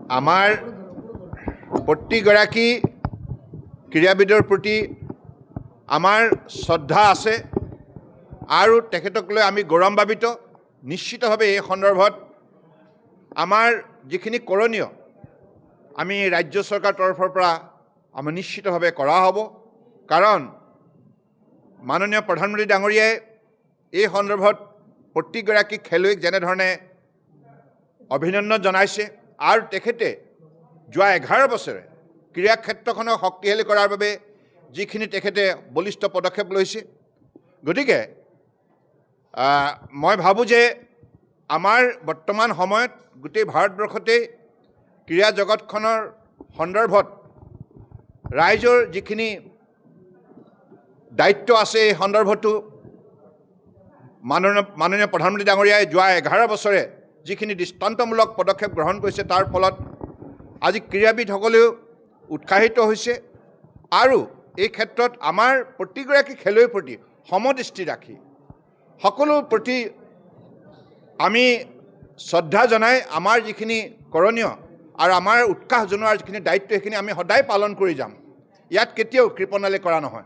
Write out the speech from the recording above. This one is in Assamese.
আমাৰ প্ৰতিগৰাকী ক্ৰীড়াবিদৰ প্ৰতি আমাৰ শ্ৰদ্ধা আছে আৰু তেখেতক লৈ আমি গৌৰৱান্বিত। নিশ্চিতভাৱে এই সন্দৰ্ভত আমাৰ যিখিনি কৰণীয় আমি ৰাজ্য চৰকাৰৰ তৰফৰ পৰা আমি নিশ্চিতভাৱে কৰা হ'ব। কাৰণ মাননীয় প্ৰধানমন্ত্ৰী ডাঙৰীয়াই এই সন্দৰ্ভত প্ৰতিগৰাকী খেলুৱৈক যেনেধৰণে অভিনন্দন জনাইছে আৰু তেখেতে যোৱা 11 বছৰে ক্ৰীড়া ক্ষেত্ৰখনক শক্তিশালী কৰাৰ বাবে যিখিনি তেখেতে বলিষ্ঠ পদক্ষেপ লৈছে, গতিকে মই ভাবোঁ যে আমাৰ বৰ্তমান সময়ত গোটেই ভাৰতবৰ্ষতেই ক্ৰীড়া জগতখনৰ সন্দৰ্ভত ৰাইজৰ যিখিনি দায়িত্ব আছে এই সন্দৰ্ভতো মাননীয় প্ৰধানমন্ত্ৰী ডাঙৰীয়াই যোৱা 11 বছৰে যিখিনি দৃষ্টান্তমূলক পদক্ষেপ গ্ৰহণ কৰিছে তাৰ ফলত আজি ক্ৰীড়াবিদসকলেও উৎসাহিত হৈছে আৰু এই ক্ষেত্ৰত আমাৰ প্ৰতিগৰাকী খেলুৱৈৰ প্ৰতি সমদৃষ্টি ৰাখি সকলোৰ প্ৰতি আমি শ্ৰদ্ধা জনাই আমাৰ যিখিনি কৰণীয় আৰু আমাৰ উৎসাহ জনোৱাৰ যিখিনি দায়িত্ব সেইখিনি আমি সদায় পালন কৰি যাম। ইয়াত কেতিয়াও কৃপণালি কৰা নহয়।